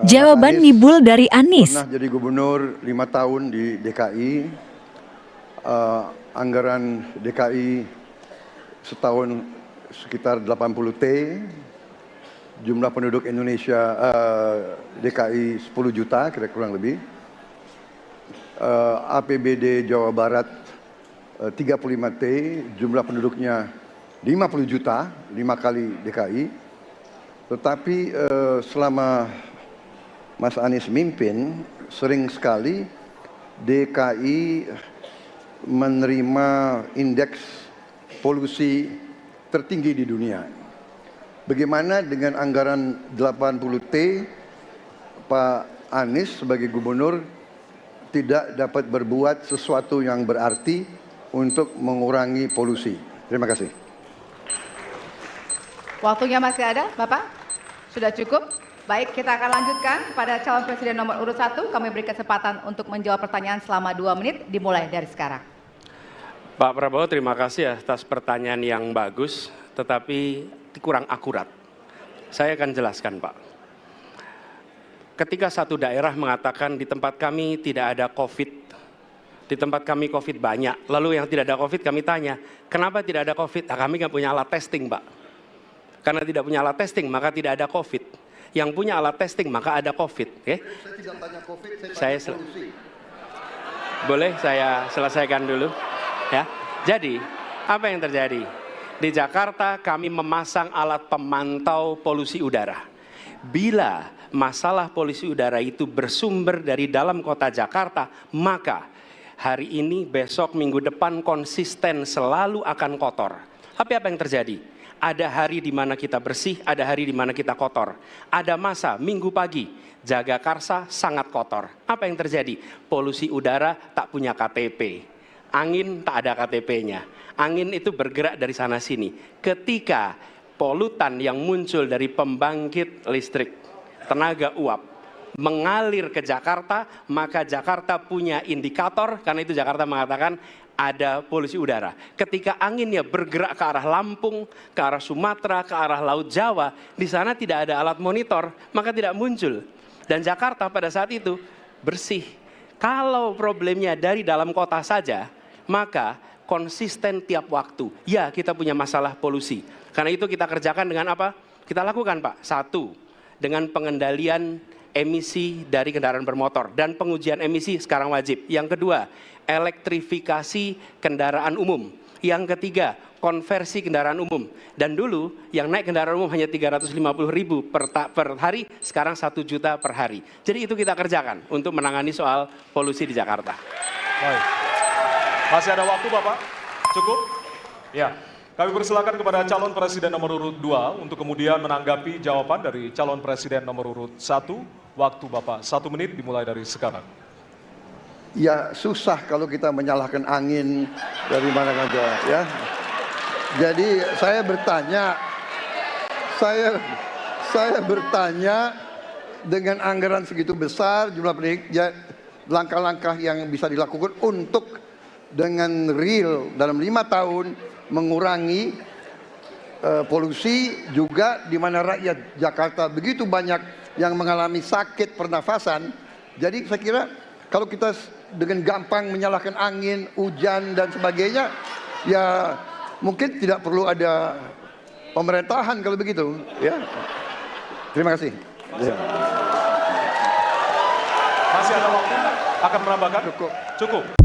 Jawaban Anies Nibul dari Anies. pernah jadi gubernur 5 tahun di DKI. Anggaran DKI setahun sekitar 80 T. Jumlah penduduk Indonesia DKI 10 juta kira kurang lebih. APBD Jawa Barat 35 T, jumlah penduduknya 50 juta, 5 kali DKI. Tetapi selama Mas Anies mimpin, sering sekali DKI menerima indeks polusi tertinggi di dunia. Bagaimana dengan anggaran 80 T, Pak Anies sebagai gubernur tidak dapat berbuat sesuatu yang berarti untuk mengurangi polusi? Terima kasih. Waktunya masih ada, Bapak? Sudah cukup? Baik, kita akan lanjutkan pada calon presiden nomor urut 1. Kami beri kesempatan untuk menjawab pertanyaan selama 2 menit, dimulai dari sekarang. Pak Prabowo, terima kasih atas pertanyaan yang bagus, tetapi kurang akurat. Saya akan jelaskan, Pak. Ketika satu daerah mengatakan di tempat kami tidak ada COVID, di tempat kami COVID banyak, lalu yang tidak ada COVID kami tanya, kenapa tidak ada COVID? Nah, kami nggak punya alat testing, Pak. Karena tidak punya alat testing, maka tidak ada COVID. Yang punya alat testing, maka ada COVID. Okay? Saya tidak tanya COVID, saya tanya polusi. Boleh saya selesaikan dulu? Ya. Jadi, apa yang terjadi? Di Jakarta kami memasang alat pemantau polusi udara. Bila masalah polusi udara itu bersumber dari dalam kota Jakarta, maka hari ini, besok, minggu depan konsisten selalu akan kotor. Tapi apa yang terjadi? Ada hari di mana kita bersih, ada hari di mana kita kotor. Ada masa minggu pagi, Jagakarsa sangat kotor. Apa yang terjadi? Polusi udara tak punya KTP. Angin tak ada KTP-nya. Angin itu bergerak dari sana sini. Ketika polutan yang muncul dari pembangkit listrik, tenaga uap, mengalir ke Jakarta, maka Jakarta punya indikator, karena itu Jakarta mengatakan ada polusi udara. Ketika anginnya bergerak ke arah Lampung, ke arah Sumatera, ke arah Laut Jawa, di sana tidak ada alat monitor, maka tidak muncul. Dan Jakarta pada saat itu bersih. Kalau problemnya dari dalam kota saja, maka konsisten tiap waktu. Ya, kita punya masalah polusi. Karena itu kita kerjakan dengan apa? Kita lakukan, Pak. 1, dengan pengendalian emisi dari kendaraan bermotor dan pengujian emisi sekarang wajib. Yang kedua, elektrifikasi kendaraan umum. Yang ketiga, konversi kendaraan umum. Dan dulu yang naik kendaraan umum hanya 350.000 per hari, sekarang 1 juta per hari. Jadi itu kita kerjakan untuk menangani soal polusi di Jakarta. Baik. Masih ada waktu, Bapak? Cukup? Ya. Kami persilakan kepada calon presiden nomor urut 2 untuk kemudian menanggapi jawaban dari calon presiden nomor urut 1. Waktu Bapak 1 menit dimulai dari sekarang. Ya susah kalau kita menyalahkan angin dari mana saja, ya. Jadi saya bertanya dengan anggaran segitu besar, jumlah penduduk, ya, langkah-langkah yang bisa dilakukan untuk dengan real dalam 5 tahun mengurangi polusi, juga di mana rakyat Jakarta begitu banyak yang mengalami sakit pernafasan. Jadi saya kira kalau kita dengan gampang menyalahkan angin, hujan dan sebagainya, ya mungkin tidak perlu ada pemerintahan kalau begitu, ya. Terima kasih. Masih ada waktu? Akan menambahkan? Cukup. Cukup.